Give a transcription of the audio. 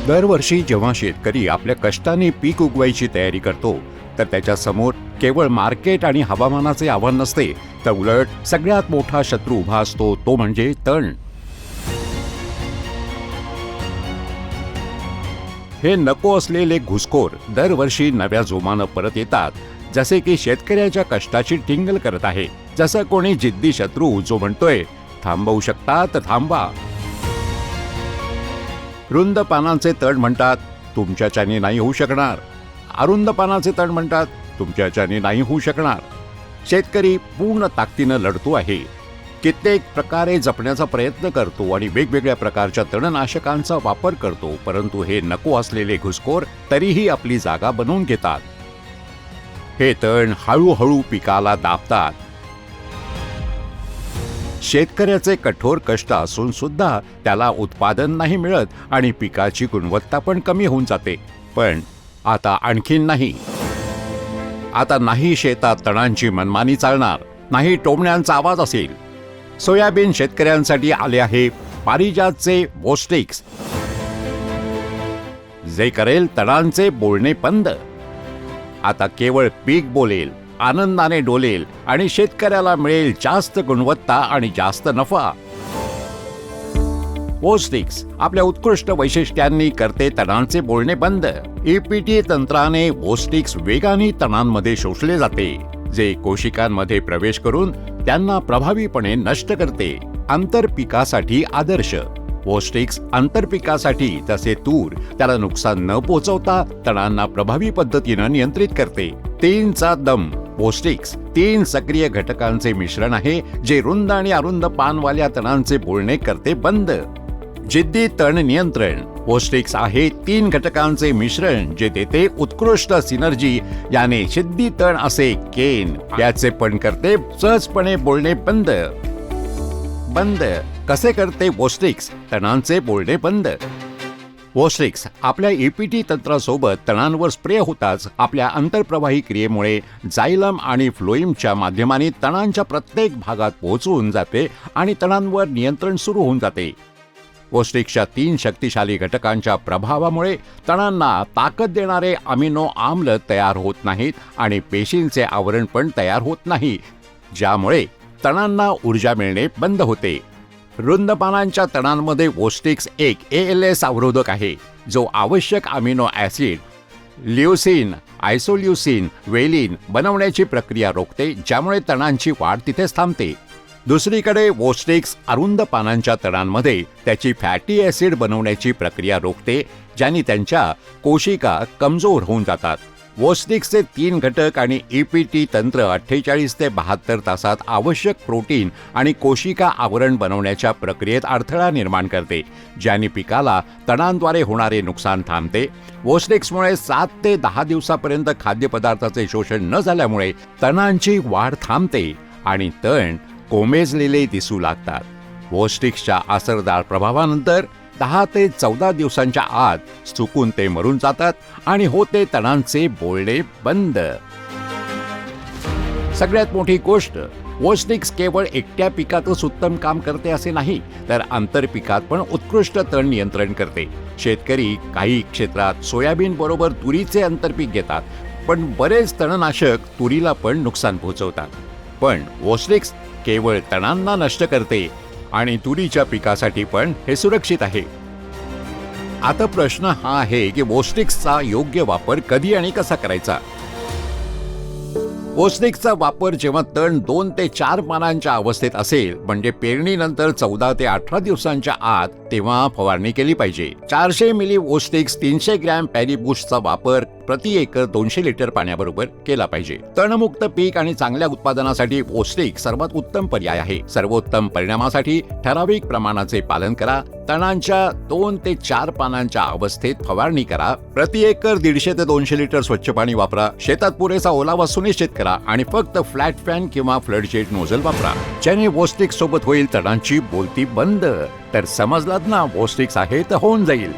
दरवर्षी जेव्हा शेतकरी आपल्या कष्टाने पीक उगवायची तयारी करतो तर त्याच्या समोर केवळ मार्केट आणि हवामानाचे आव्हान नसते, तर उलट सगळ्यात मोठा शत्रू उभा असतो, तो म्हणजे तण. हे नको असलेले घुसखोर दरवर्षी नव्या जोमानं परत येतात, जसे की शेतकऱ्याच्या कष्टाची टिंगल करत आहे. जसं कोणी जिद्दी शत्रू जो म्हणतोय, थांबवू शकता तर थांबा. रुंद पानांचे तण म्हणतात, तुमच्याच्याने नाही होऊ शकणार. अरुंद पानाचे तण म्हणतात, तुमच्याच्याने नाही होऊ शकणार. शेतकरी पूर्ण ताकदीनं लढतो आहे, कित्येक प्रकारे जपण्याचा प्रयत्न करतो आणि वेगवेगळ्या प्रकारच्या तणनाशकांचा वापर करतो, परंतु हे नको असलेले घुसखोर तरीही आपली जागा बनवून घेतात. हे तण हळूहळू पिकाला दाबतात. शेतकऱ्याचे कठोर कष्ट असून सुद्धा त्याला उत्पादन नाही मिळत आणि पिकाची गुणवत्ता पण कमी होऊन जाते. पण आता आणखीन नाही. आता नाही शेतात तणांची मनमानी चालणार, नाही टोमण्यांचा आवाज असेल. सोयाबीन शेतकऱ्यांसाठी आले आहे पारिजातचे वोस्टिक्स, जे करेल तणांचे बोलणे बंद. आता केवळ पीक बोलेल, आनंदाने डोलेल आणि शेतकऱ्याला मिळेल जास्त गुणवत्ता आणि जास्त नफा. वोस्टिक्स आपल्या उत्कृष्ट वैशिष्ट्यांनी करते तणांचे बोलणे बंद. ईपीटी तंत्राने वोस्टिक्स वेगाने तणांमध्ये शोषले जाते, जे कोशिकांमध्ये प्रवेश करून त्यांना प्रभावीपणे नष्ट करते. आंतरपिकासाठी आदर्श वोस्टिक्स आंतरपिकासाठी, तसे तूर त्याला नुकसान न पोचवता तणांना प्रभावी पद्धतीनं नियंत्रित करते. 3चा दम वोस्टिक्स 3 सक्रिय घटकांचे मिश्रण आहे, जे रुंद आणि अरुंद पानवाल्या तणांचे बोलणे करते बंद. जिद्दी तण नियंत्रण वोस्टिक्स आहे 3 घटकांचे मिश्रण, जे देते उत्कृष्ट सिनर्जी. याने जिद्दी तण असे केन याचे पण करते सहजपणे बोलणे बंद. कसे करते वोस्टिक्स तणांचे बोलणे बंद? वोस्टिक्स आपल्या ईपीटी तंत्रासोबत तणांवर स्प्रे होताच आपल्या आंतरप्रवाही क्रियेमुळे जायलम आणि फ्लोएमच्या माध्यमाने तणांच्या प्रत्येक भागात पोहोचून जाते आणि तणांवर नियंत्रण सुरू होऊन जाते. वोस्टिक्सच्या 3 शक्तिशाली घटकांच्या प्रभावामुळे तणांना ताकद देणारे अमिनो आम्ल तयार होत नाहीत आणि पेशींचे आवरण पण तयार होत नाही, ज्यामुळे तणांना ऊर्जा मिळणे बंद होते. रुंद पानांच्या तणांमध्ये वोस्टिक्स एक ALS अवरोधक आहे, जो आवश्यक अमिनो ॲसिड ल्युसीन, आयसोल्युसीन, वेलिन बनवण्याची प्रक्रिया रोखते, ज्यामुळे तणांची वाढ तिथेच थांबते. दुसरीकडे वोस्टिक्स अरुंद पानांच्या तणांमध्ये त्याची फॅटी ॲसिड बनवण्याची प्रक्रिया रोखते, ज्याने त्यांच्या कोशिका कमजोर होऊन जातात. वोस्टिक्सचे 3 घटक आणि ईपीटी तंत्र 48 ते 72 तासात आवश्यक प्रोटीन आणि कोशिका आवरण बनवण्याच्या प्रक्रियेत अडथळा निर्माण करते, ज्याने पिकाला तणांद्वारे होणारे नुकसान थांबते. वोस्टिक्समुळे 7 ते 10 दिवसापर्यंत खाद्यपदार्थाचे शोषण न झाल्यामुळे तणांची वाढ थांबते आणि तण कोमेजलेले दिसू लागतात. वोस्टिक्सच्या असरदार प्रभावानंतर 10 ते 14 दिवसांच्या आत सुकून ते मरून जातात आणि होते तणांचे बोलणे बंद. सगळ्यात मोठी गोष्ट, वोस्टिक्स केवळ एकट्या पिकातच उत्तम काम करते असे नाही, तर आंतरपिकात पण उत्कृष्ट तण नियंत्रण करते. शेतकरी काही क्षेत्रात सोयाबीन बरोबर तुरीचे आंतरपीक घेतात, पण बरेच तणनाशक तुरीला पण नुकसान पोहोचवतात. पण वोस्टिक्स केवळ तणांना नष्ट करते आणि तुरीच्या पिकासाठी पण हे सुरक्षित आहे. आता प्रश्न हा आहे की वोस्टिक्सचा योग्य वापर कधी आणि कसा करायचा? वोस्टिक्सचा वापर जेव्हा तण 2 ते 4 पानांच्या अवस्थेत असेल, म्हणजे पेरणीनंतर 14 ते 18 दिवसांच्या आत, तेव्हा फवारणी केली पाहिजे. 400 मिली वोस्टिक्स 300 ग्रॅम पॅरीबुशचा वापर प्रति एकर 200 लिटर पाण्याबरोबर केला पाहिजे. तणमुक्त पीक आणि चांगल्या उत्पादनासाठी वोस्टिक्स सर्वात उत्तम पर्याय आहे. सर्वोत्तम परिणामासाठी ठराविक प्रमाणाचे पालन करा. तणांच्या 2 ते 4 पानांच्या अवस्थेत फवारणी करा. प्रति एकर 150 ते 200 लिटर स्वच्छ पाणी वापरा. शेतात पुरेसा ओलावा सुनिश्चित करा आणि फक्त फ्लॅट फॅन किंवा फ्लडजेट नोझल वापरा, ज्याने वोस्टिक्स सोबत होईल तणांची बोलती बंद. तर समजलात ना, वोस्टिक्स आहे तर होऊन जाईल.